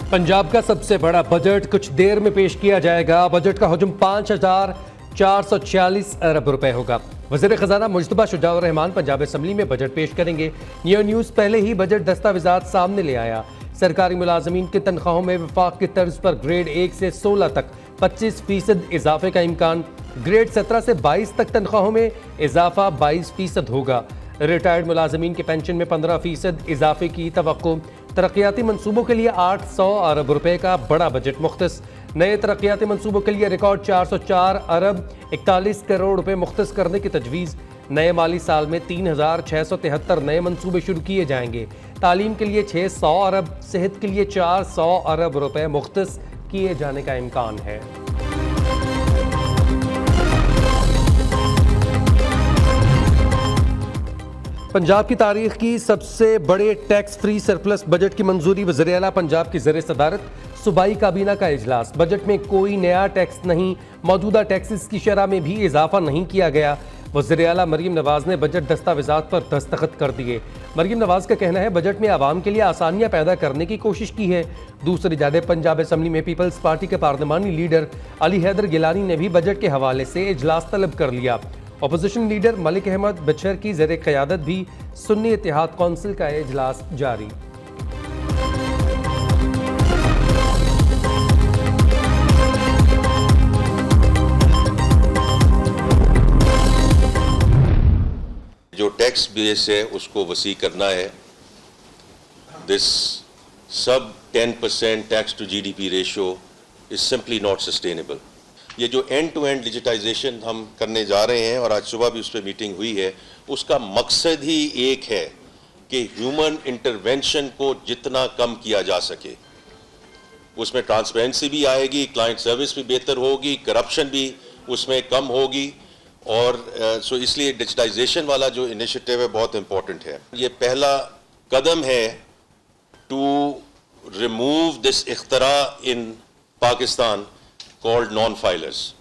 पंजाब का सबसे बड़ा बजट कुछ देर में पेश किया जाएगा। बजट का हुजूम 5,446 अरब रुपए होगा। वज़ीर खजाना मुजतबा शुजाउर रहमान पंजाब असम्बली में बजट पेश करेंगे। न्यू न्यूज़ पहले ही बजट दस्तावेजात सामने ले आया। सरकारी मुलाजमीन की तनख्वाहों में वफाक की तर्ज पर ग्रेड 1 से 16 तक 25% इजाफे का इम्कान। ग्रेड 17 से 22 तक तनख्वाहों में इजाफा 22% होगा। रिटायर्ड मुलाजमीन के पेंशन में 15% इजाफे की तवक्को। तरक्याती मंसूबों के लिए 800 अरब रुपए का बड़ा बजट मुख्तस। नए तरक्याती मंसूबों के लिए रिकॉर्ड 404 अरब 41 करोड़ रुपए मुख्तस करने की तजवीज़। नए माली साल में 3,673 नए मंसूबे शुरू किए जाएंगे। तालीम के लिए 600 अरब, सेहत के लिए 400 अरब रुपए मुख्तस किए जाने का इम्कान है। पंजाब की तारीख की सबसे बड़े टैक्स फ्री सरप्लस बजट की मंजूरी। वज़ीर आला पंजाब की ज़ेर सदारत सूबाई काबीना का इजलास। बजट में कोई नया टैक्स नहीं, मौजूदा टैक्सेस की शरह में भी इजाफा नहीं किया गया। वज़ीर आला मरीम नवाज ने बजट दस्तावेजात पर दस्तखत कर दिए। मरीम नवाज का कहना है बजट में आवाम के लिए आसानियां पैदा करने की कोशिश की है। दूसरी जानिब पंजाब असम्बली में पीपल्स पार्टी के पार्लिमानी लीडर अली हैदर गिलानी ने भी बजट के हवाले से इजलास तलब कर लिया। अपोजिशन लीडर मलिक अहमद बशर की ज़ेर क़यादत भी सुन्नी इत्तेहाद कौंसिल का इजलास जारी। जो टैक्स बेस है उसको वसी करना है। दिस सब 10% tax to GDP ratio is simply not sustainable. ये जो एंड टू एंड डिजिटाइजेशन हम करने जा रहे हैं और आज सुबह भी उस पर मीटिंग हुई है, उसका मकसद ही एक है कि ह्यूमन इंटरवेंशन को जितना कम किया जा सके। उसमें ट्रांसपेरेंसी भी आएगी, क्लाइंट सर्विस भी बेहतर होगी, करप्शन भी उसमें कम होगी। और सो इसलिए डिजिटाइजेशन वाला जो इनिशिएटिव है बहुत इंपॉर्टेंट है। ये पहला कदम है टू रिमूव दिस इख्तरा in Pakistan called non filers.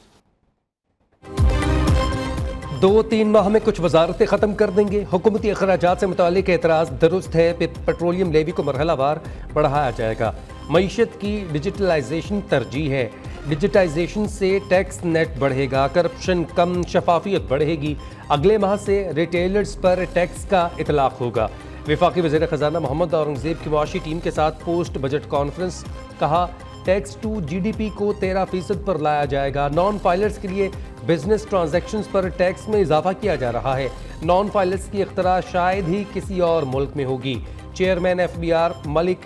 2-3 माह में कुछ वजारतें ख़त्म कर देंगे। हुकूमती अखराजात से मुतालिक एतराज़ दुरुस्त है। पेट्रोलियम लेवी को मरहलावार बढ़ाया जाएगा। मईशत की डिजिटलाइजेशन तरजीह है। डिजिटाइजेशन से टैक्स नेट बढ़ेगा, करप्शन कम, शफाफियत बढ़ेगी। अगले माह से रिटेलर्स पर टैक्स का इतलाक होगा। वफाकी वज़ीर ख़जाना मोहम्मद औरंगज़ेब की मुआशी टीम के साथ पोस्ट बजट कॉन्फ्रेंस। कहा टैक्स टू जीडीपी को 13% पर लाया जाएगा। नॉन फाइलर्स के लिए बिजनेस ट्रांजैक्शंस पर टैक्स में इजाफा किया जा रहा है। नॉन फाइलर्स की इख्तरा शायद ही किसी और मुल्क में होगी। चेयरमैन FBR मलिक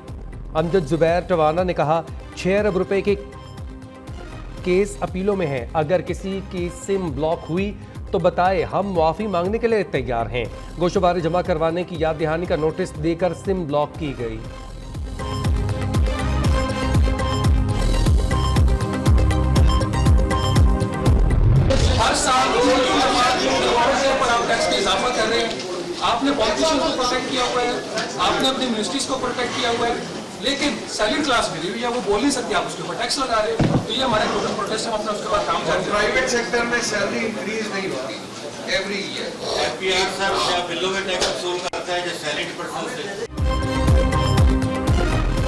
अमजद जुबैर टवाना ने कहा 6 अरब रुपए के केस अपीलों में है। अगर किसी की सिम ब्लॉक हुई तो बताए, हम मुआफ़ी मांगने के लिए तैयार हैं। गोशवारे जमा करवाने की याद दहानी का नोटिस देकर सिम ब्लॉक की गई। हर साल टैक्स में इजाफा कर रहे हैं। आपने पॉलिटिशियन को प्रोटेक्ट किया हुआ है, आपने अपनी मिनिस्ट्रीज को प्रोटेक्ट किया हुआ है, लेकिन सैलरी क्लास मिली हुई है, वो बोल नहीं सकती, आप उसके ऊपर टैक्स लगा रहे हो। तो ये हमारे टोटल प्रोटेस्ट हम अपना उसके बाद काम कर रहे हैं। प्राइवेट सेक्टर में सैलरी इंक्रीज नहीं होती एवरी ईयर। FBR सर बिलों में टैक्स वसूल करता है जो सैलरी पर्सन से।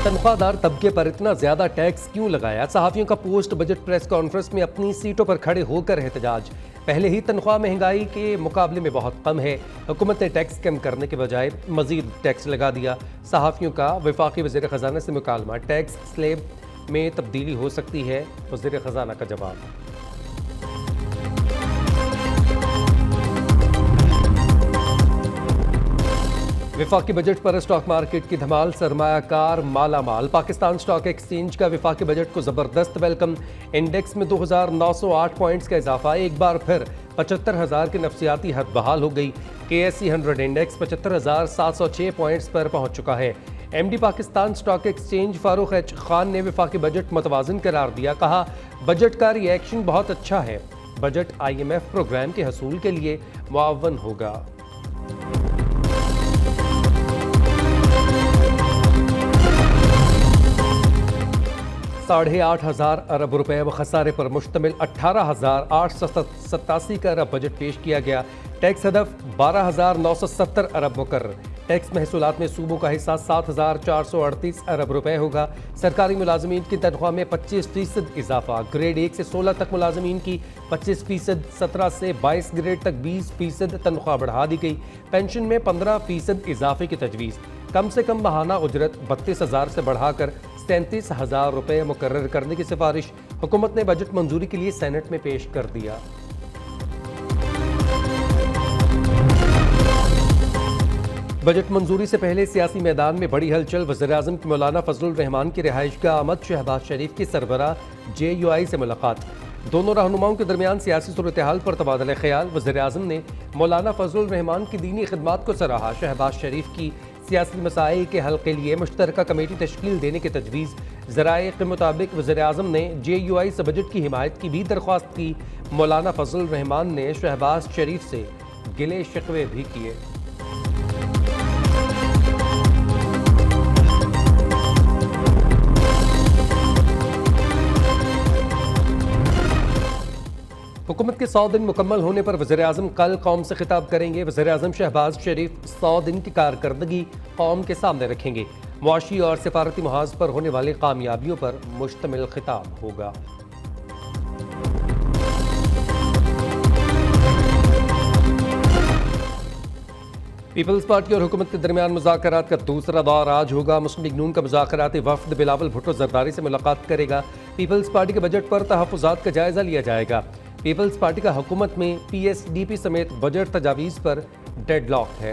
तनख्वाहदार तबके पर इतना ज्यादा टैक्स क्यों लगाया? सहाफियों का पोस्ट बजट प्रेस कॉन्फ्रेंस में अपनी सीटों पर खड़े होकर एहतजाज। पहले ही तनख्वाह महंगाई के मुकाबले में बहुत कम है। हुकूमत ने टैक्स कम करने के बजाय मजीद टैक्स लगा दिया। सहाफियों का वफाकी वज़ीर ख़जाना से मुकालमा, टैक्स स्लैब में तब्दीली हो सकती है। वज़ीर ख़जाना का जवाब। विफाकी बजट पर स्टॉक मार्केट की धमाल, सरमायाकार माला माल। पाकिस्तान स्टॉक एक्सचेंज का विफाकी बजट को ज़बरदस्त वेलकम। इंडेक्स में 2,908 पॉइंट्स का इजाफा। एक बार फिर 75,000 की नफसियाती हद बहाल हो गई। KSE 100 इंडेक्स 75,706 पॉइंट्स पर पहुंच चुका है। MD Pakistan stock exchange Farooq H Khan ने विफाकी बजट मुतवाज़िन करार दिया। कहा बजट का रिएक्शन बहुत अच्छा है। बजट IMF प्रोग्राम के हसूल के लिए मुआवन होगा। 8,500 अरब रुपए व खसारे पर मुश्तमिल 18,887 का अरब बजट पेश किया गया। टैक्स हदफ 12,970 अरब मुकर्रर। टैक्स महसूलात में सूबों का हिस्सा 7,438 अरब रुपए होगा। सरकारी मुलाजमीन की तनख्वाह में 25% इजाफा। ग्रेड 1 से 16 तक मुलाजमीन की 25%, 17 से 22 ग्रेड तक 20% तनख्वाह बढ़ा दी गई। पेंशन में 15% इजाफे की तजवीज़। कम से कम माहाना उजरत 32,000 से बढ़ाकर 37,000 रुपये मुकर्रर करने की सिफारिश हुकूमत ने बजट मंजूरी के लिए सेनेट में पेश कर दिया। बजट मंजूरी से पहले सियासी मैदान में बड़ी हलचल। वज़ीर-ए-आज़म की मौलाना फजलुर रहमान की रिहाइशगाह आमद। शहबाज शरीफ की सरबराह JUI से मुलाकात। दोनों रहनुमाओं के दरमियान सियासी सूरत हाल पर तबादला ख्याल। वज़ीर-ए-आज़म ने मौलाना फजलुर रहमान की दीनी खिदमात को सराहा। शहबाज शरीफ की सियासी मसाइल के हल के लिए मुश्तरका कमेटी तश्कील देने की तजवीज़। ज़राए के मुताबिक वज़ीर-ए-आज़म ने JUI से बजट की हिमायत की भी दरख्वास्त की। मौलाना फजलुर रहमान ने शहबाज शरीफ से गिले शिकवे भी किए। हुकूमत के 100 दिन मुकम्मल होने पर वज़ीर-ए-आज़म कल कौम से खिताब करेंगे। वज़ीर-ए-आज़म शहबाज शरीफ 100 दिन की कारकर्दगी कौम के सामने रखेंगे। मुआशी और सिफारती महाज पर होने वाली कामयाबियों पर मुश्तमिल खिताब होगा। पीपल्स पार्टी और हुकूमत के दरमियान मुज़ाकरात का दूसरा दौर आज होगा। मुस्लिम लीग नून का मुज़ाकराती वफ़द बिलावल भुट्टो ज़रदारी से मुलाकात करेगा। पीपल्स पार्टी के बजट पर तहफ़्फ़ुज़ात का जायज़ा लिया जाएगा। पीपल्स पार्टी का हुकूमत में PSDP समेत बजट तजावीज़ पर डेडलॉक है।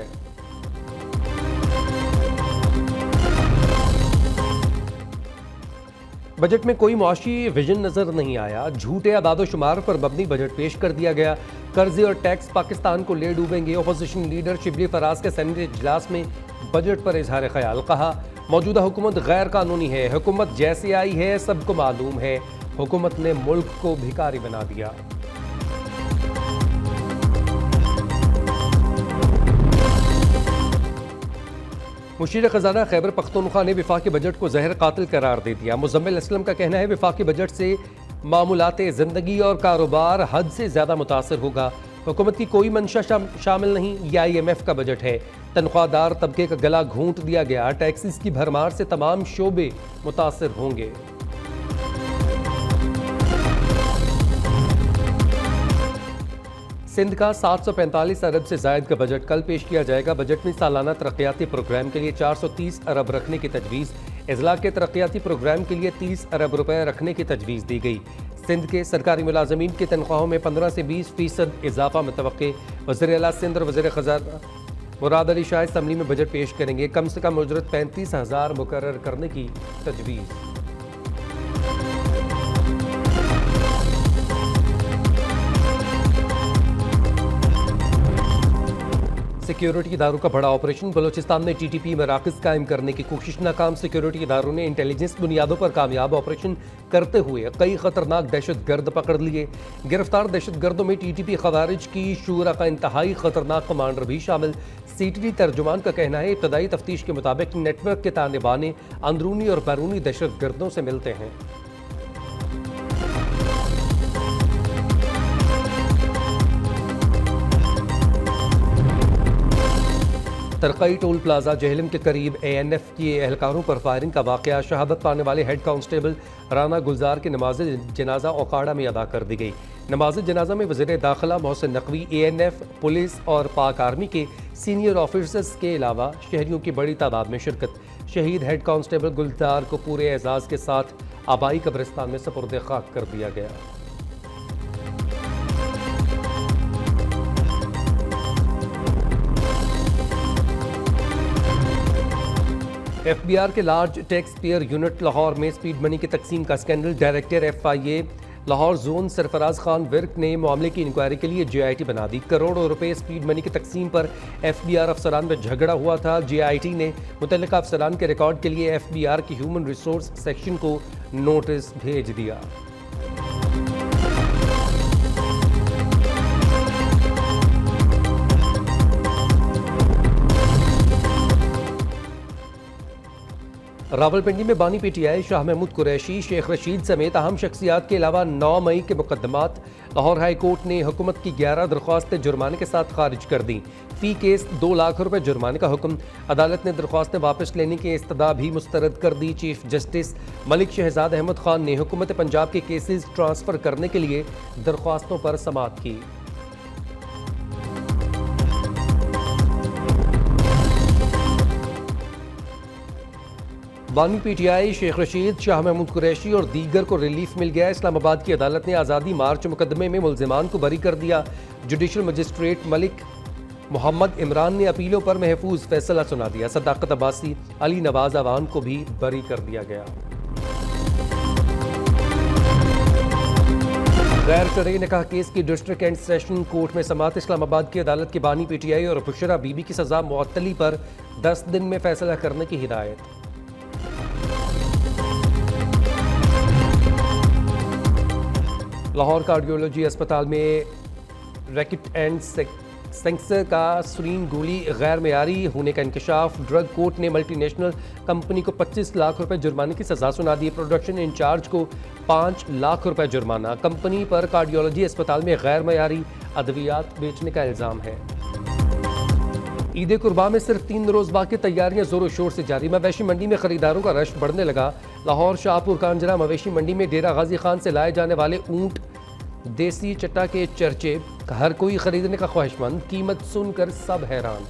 बजट में कोई मुआशी विजन नजर नहीं आया। झूठे अदादोशुमार पर मबनी बजट पेश कर दिया गया। कर्जे और टैक्स पाकिस्तान को ले डूबेंगे। अपोजिशन लीडर शिबली फराज के सेनेट इजलास में बजट पर इजहार ख्याल। कहा, मौजूदा हुकूमत गैर कानूनी है। हुकूमत जैसे आई है सबको मालूम है। हुकूमत ने मुल्क को भिखारी बना दिया। मुशीर खजाना खैबर पख्तूनख्वा ने विफाकी बजट को जहर कातिल करार दे दिया। मुजम्मिल असलम का कहना है विफाकी बजट से मामूलाते ज़िंदगी और कारोबार हद से ज़्यादा मुतासर होगा। हुकूमत की कोई मंशा शामिल नहीं। यह IMF का बजट है। तनख्वाहदार तबके का गला घूंट दिया गया। टैक्सेस की भरमार से तमाम शोबे मुतासर होंगे। सिंध का 745 अरब से जायद का बजट कल पेश किया जाएगा। बजट में सालाना तरक्याती प्रोग्राम के लिए 430 अरब रखने की तजवीज़। इजला के तरक्याती प्रोग्राम के लिए 30 अरब रुपए रखने की तजवीज़ दी गई। सिंध के सरकारी मुलाजमीन की तनख्वाहों में 15 से 20% इजाफा मुतवक्के। वज़ीर-ए-आला सिंध और वज़ीर ख़ज़ाना मुराद अली शाह असम्बली में बजट पेश करेंगे। कम से कम उजरत 35,000 मुकर्रर करने की तजवीज़। सिक्योरिटी इदारों का बड़ा ऑपरेशन। बलोचिस्तान में TTP मराकज़ कायम करने की कोशिश नाकाम। सिक्योरिटी इदारों ने इंटेलिजेंस बुनियादों पर कामयाब ऑपरेशन करते हुए कई खतरनाक दहशतगर्द पकड़ लिए। गिरफ्तार दहशतगर्दों में TTP खवारिज की शूरा का इंतहाई खतरनाक कमांडर भी शामिल। CTD तर्जुमान का कहना है इब्तदाई तफ्तीश के मुताबिक नेटवर्क के ताने बाने अंदरूनी और बैरूनी दहशतगर्दों से मिलते हैं। तरकई टोल प्लाजा जेहलम के करीब ANF के एहलकारों पर फायरिंग का वाक़या। शहादत पाने वाले हेड कांस्टेबल राना गुलजार की नमाज जनाजा ओकाड़ा में अदा कर दी गई। नमाज जनाजा में वज़ीर दाखिला मोहसिन नकवी, ANF, पुलिस और पाक आर्मी के सीनियर ऑफिसर्स के अलावा शहरियों की बड़ी तादाद में शिरकत। शहीद हेड कांस्टेबल गुलजार को पूरे एजाज़ के साथ आबाई कब्रिस्तान में सपुर्द खाक कर दिया गया। FBR के large tax payer unit Lahore में स्पीड मनी की तकसीम का scandal. Director FIA Lahore zone Sarfaraz Khan Virk ने मामले की इंक्वायरी के लिए JIT बना दी। करोड़ों रुपए स्पीड मनी की तकसीम पर FBR अफसरान में झगड़ा हुआ था। JIT ने मुतल्लिका अफसरान के रिकॉर्ड के लिए FBR की ह्यूमन रिसोर्स सेक्शन को नोटिस भेज दिया। रावलपिंडी में बानी पीटीआई शाह महमूद कुरैशी, शेख रशीद समेत अहम शख्सियात के अलावा 9 मई के मुकदमात लाहौर हाई कोर्ट ने हुकूमत की 11 दरख्वास्तें जुर्माने के साथ खारिज कर दी। फी केस 2 लाख रुपए जुर्माने का हुक्म। अदालत ने दरख्वास्तें वापस लेने की इस्तदा भी मुस्तरद कर दी। चीफ जस्टिस मलिक शहजाद अहमद खान ने हुकूमत पंजाब के केसेस ट्रांसफर करने के लिए दरख्वास्तों पर समाअत की। बानी पीटीआई, शेख रशीद, शाह महमूद कुरैशी और दीगर को रिलीफ मिल गया। इस्लामाबाद की अदालत ने आज़ादी मार्च मुकदमे में मुल्जिमान को बरी कर दिया। जुडिशल मजिस्ट्रेट मलिक मोहम्मद इमरान ने अपीलों पर महफूज फैसला सुना दिया। सदाकत अब्बासी, अली नवाज अवान को भी बरी कर दिया गया। गैर शरई निकाह केस की डिस्ट्रिक्ट एंड सेशन कोर्ट में समाअत। इस्लामाबाद की अदालत की बानी पीटीआई और बुशरा बीबी की सजा मुअत्तली पर 10 दिन में फैसला करने की हिदायत। लाहौर कार्डियोलॉजी अस्पताल में रैकेट एंड सेंसर का सुरीन गोली गैर मेयारी होने का इंकशाफ। ड्रग कोर्ट ने मल्टीनेशनल कंपनी को 25 लाख रुपए जुर्माने की सजा सुना दी। प्रोडक्शन इंचार्ज को 5 लाख रुपए जुर्माना। कंपनी पर कार्डियोलॉजी अस्पताल में गैर मेयारी अद्वियात बेचने का इल्ज़ाम है। ईद कुर्बा में सिर्फ 3 रोज़ बाकी, तैयारियां जोरों शोर से जारी। मवेशी मंडी में खरीदारों का रश बढ़ने लगा। लाहौर शाहपुर कांजरा मवेशी मंडी में डेरा गाजी खान से लाए जाने वाले ऊंट देसी चट्टा के चर्चे। हर कोई खरीदने का ख्वाहिशमंद, कीमत सुनकर सब हैरान।